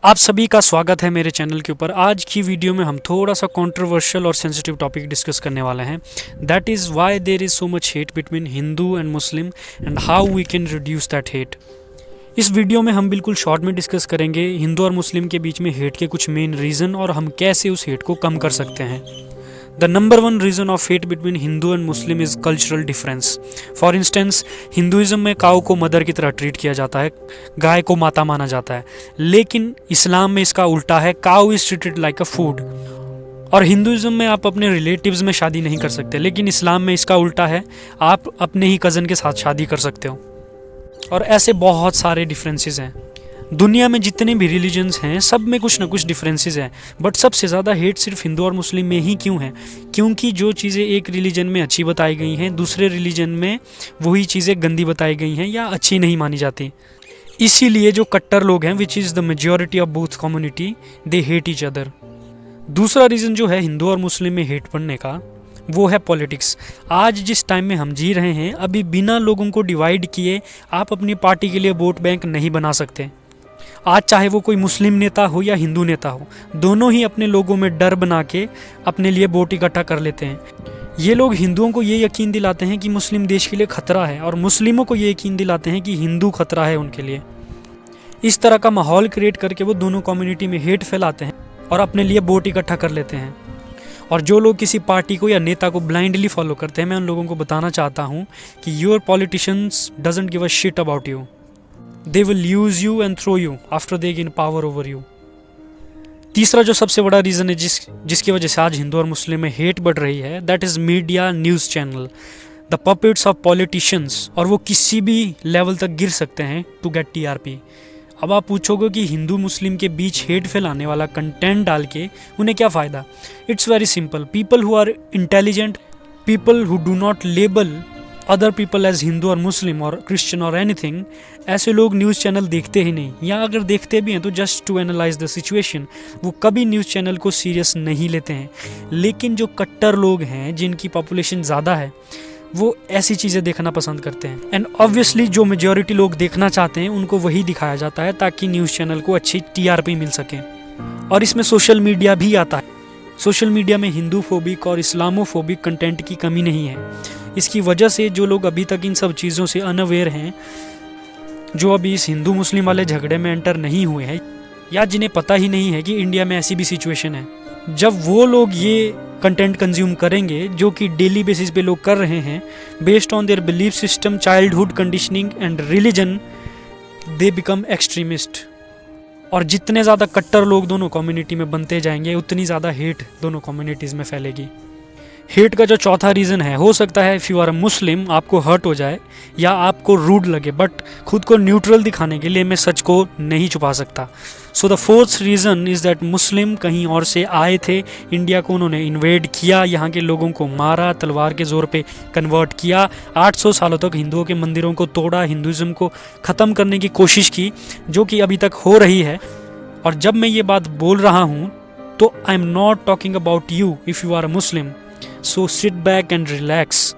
आप सभी का स्वागत है मेरे चैनल के ऊपर। आज की वीडियो में हम थोड़ा सा कंट्रोवर्शियल और सेंसिटिव टॉपिक डिस्कस करने वाले हैं। That is why there is so much hate between Hindu and Muslim and how we can reduce that hate. इस वीडियो में हम बिल्कुल शॉर्ट में डिस्कस करेंगे हिंदू और मुस्लिम के बीच में हेट के कुछ मेन रीज़न और हम कैसे उस हेट को कम कर सकते हैं। The number one reason of hate between Hindu and Muslim is cultural difference. For instance, Hinduism में काऊ को मदर की तरह ट्रीट किया जाता है, गाय को माता माना जाता है, लेकिन इस्लाम में इसका उल्टा है, cow is treated like a food. और हिंदुज़म में आप अपने रिलेटिव्स में शादी नहीं कर सकते, लेकिन इस्लाम में इसका उल्टा है, आप अपने ही कज़न के साथ शादी कर सकते हो। और ऐसे बहुत सारे डिफरेंसेस हैं। दुनिया में जितने भी रिलीजन्स हैं सब में कुछ ना कुछ डिफरेंसेस हैं, बट सबसे ज़्यादा हेट सिर्फ हिंदू और मुस्लिम में ही क्यों है? क्योंकि जो चीज़ें एक रिलीजन में अच्छी बताई गई हैं दूसरे रिलीजन में वही चीज़ें गंदी बताई गई हैं या अच्छी नहीं मानी जाती। इसीलिए जो कट्टर लोग हैं, which is the majority of both community, they hate each other. दूसरा रीज़न जो है हिंदू और मुस्लिम में हेट बढ़ने का, वो है पॉलिटिक्स। आज जिस टाइम में हम जी रहे हैं, अभी बिना लोगों को डिवाइड किए आप अपनी पार्टी के लिए वोट बैंक नहीं बना सकते। आज चाहे वो कोई मुस्लिम नेता हो या हिंदू नेता हो, दोनों ही अपने लोगों में डर बना के अपने लिए वोट इकट्ठा कर लेते हैं। ये लोग हिंदुओं को ये यकीन दिलाते हैं कि मुस्लिम देश के लिए खतरा है और मुस्लिमों को ये यकीन दिलाते हैं कि हिंदू खतरा है उनके लिए। इस तरह का माहौल क्रिएट करके वो दोनों कम्युनिटी में हेट फैलाते हैं और अपने लिए वोट इकट्ठा कर लेते हैं। और जो लोग किसी पार्टी को या नेता को ब्लाइंडली फॉलो करते हैं, मैं उन लोगों को बताना चाहता हूँ कि your politicians doesn't give a shit about you. They will use you and throw you after they gain power over you। तीसरा जो सबसे बड़ा रीज़न है जिसकी वजह से आज हिंदू और मुस्लिम में हेट बढ़ रही है, that is media, news channel, the puppets of politicians. और वो किसी भी लेवल तक गिर सकते हैं टू गेट टीआरपी। अब आप पूछोगे कि हिंदू मुस्लिम के बीच हेट फैलाने वाला कंटेंट डाल के उन्हें क्या फ़ायदा? It's very simple. People who are intelligent, people who do not label other people as Hindu और मुस्लिम और क्रिश्चियन और एनीथिंग, ऐसे लोग न्यूज़ चैनल देखते ही नहीं, या अगर देखते भी हैं तो just to analyse the situation. वो कभी न्यूज़ चैनल को सीरियस नहीं लेते हैं। लेकिन जो कट्टर लोग हैं जिनकी पॉपुलेशन ज़्यादा है, वो ऐसी चीज़ें देखना पसंद करते हैं। एंड ऑब्वियसली जो मेजॉरिटी लोग देखना चाहते हैं उनको वही दिखाया जाता है ताकि न्यूज़ चैनल को अच्छी टीआरपी मिल सके। और इसमें सोशल मीडिया भी आता है। सोशल मीडिया में हिंदू फोबिक और इस्लामोफोबिक कंटेंट की कमी नहीं है। इसकी वजह से जो लोग अभी तक इन सब चीज़ों से अनअवेयर हैं, जो अभी इस हिंदू मुस्लिम वाले झगड़े में एंटर नहीं हुए हैं, या जिन्हें पता ही नहीं है कि इंडिया में ऐसी भी सिचुएशन है, जब वो लोग ये कंटेंट कंज्यूम करेंगे जो कि डेली बेसिस पे लोग कर रहे हैं, based on their belief system, childhood conditioning and religion, they become extremist. और जितने ज़्यादा कट्टर लोग दोनों कम्युनिटी में बनते जाएंगे, उतनी ज़्यादा हेट दोनों कम्युनिटीज़ में फैलेगी। हेट का जो चौथा रीज़न है, हो सकता है इफ़ यू आर अ मुस्लिम आपको हर्ट हो जाए या आपको रूड लगे, बट खुद को न्यूट्रल दिखाने के लिए मैं सच को नहीं छुपा सकता। So the fourth reason is that Muslim कहीं और से आए थे, इंडिया को उन्होंने इन्वेड किया, यहाँ के लोगों को मारा, तलवार के ज़ोर पे कन्वर्ट किया, 800 सालों तक हिंदुओं के मंदिरों को तोड़ा, हिंदुज़म को ख़त्म करने की कोशिश की, जो कि अभी तक हो रही है। और जब मैं ये बात बोल रहा हूँ तो I am not talking about you if you are a Muslim. So sit back and relax.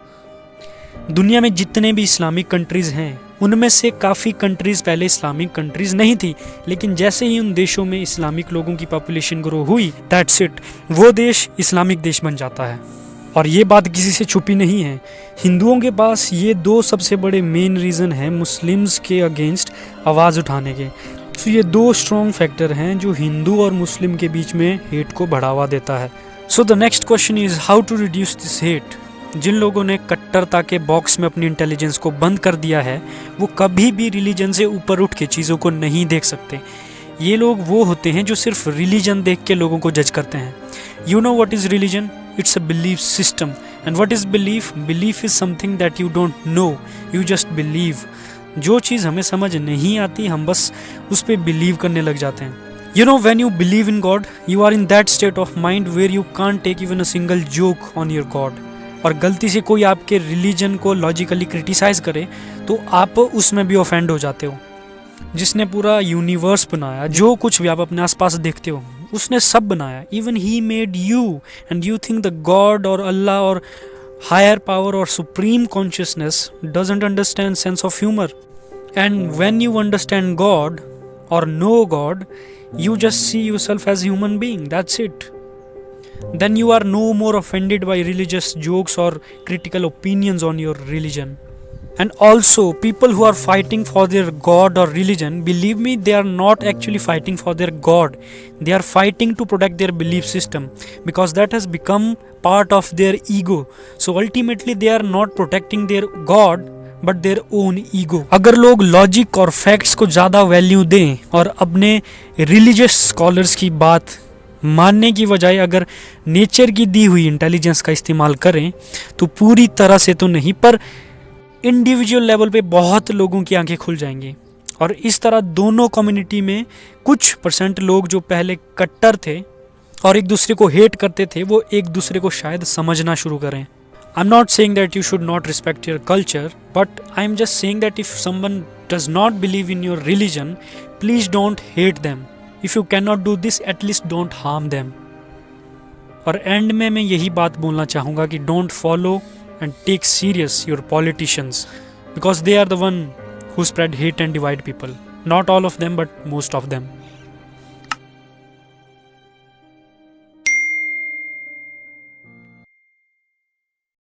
दुनिया में जितने भी इस्लामिक कंट्रीज़ हैं, उनमें से काफ़ी कंट्रीज़ पहले इस्लामिक कंट्रीज़ नहीं थी, लेकिन जैसे ही उन देशों में इस्लामिक लोगों की पॉपुलेशन ग्रो हुई, दैट्स इट, वो देश इस्लामिक देश बन जाता है। और ये बात किसी से छुपी नहीं है। हिंदुओं के पास ये दो सबसे बड़े मेन रीज़न हैं मुस्लिम्स के अगेंस्ट आवाज़ उठाने के। तो ये दो स्ट्रॉन्ग फैक्टर हैं जो हिंदू और मुस्लिम के बीच में हेट को बढ़ावा देता है। So the next question is how to reduce this hate. जिन लोगों ने कट्टरता के बॉक्स में अपनी इंटेलिजेंस को बंद कर दिया है, वो कभी भी रिलीजन से ऊपर उठ के चीज़ों को नहीं देख सकते। ये लोग वो होते हैं जो सिर्फ रिलीजन देख के लोगों को जज करते हैं। You know what is religion? It's a belief system. And what is belief? Belief is something that you don't know, you just believe. जो चीज़ हमें समझ नहीं आती, हम बस उस पर बिलीव करने लग जाते हैं। You know, when you believe in God, you are in that state of mind where you can't take even a single joke on your God। और गलती से कोई आपके रिलीजन को लॉजिकली क्रिटिसाइज करे तो आप उसमें भी ऑफेंड हो जाते हो। जिसने पूरा यूनिवर्स बनाया, जो कुछ भी आप अपने आसपास देखते हो, उसने सब बनाया। Even he made you, and you think the God और अल्लाह और हायर पावर और supreme consciousness doesn't understand sense of humour. And when you understand God or know God, You just see yourself as a human being, that's it. Then you are no more offended by religious jokes or critical opinions on your religion. And also, people who are fighting for their god or religion, believe me, they are not actually fighting for their god. They are fighting to protect their belief system, because that has become part of their ego. So ultimately they are not protecting their god but their own ego. अगर लोग logic और facts को ज़्यादा value दें और अपने religious scholars की बात मानने की बजाय अगर नेचर की दी हुई इंटेलिजेंस का इस्तेमाल करें, तो पूरी तरह से तो नहीं, पर इंडिविजुअल लेवल पे बहुत लोगों की आंखें खुल जाएंगी. और इस तरह दोनों कम्युनिटी में कुछ परसेंट लोग जो पहले कट्टर थे और एक दूसरे को हेट करते थे, वो एक दूसरे को शायद समझना शुरू करें. I'm not saying that you should not respect your culture, but I'm just saying that if someone does not believe in your religion, please don't hate them. If you cannot do this, at least don't harm them. और and में मैं यही बात बोलना चाहूँगा कि don't follow and take serious your politicians, because they are the one who spread hate and divide people. Not all of them, but most of them.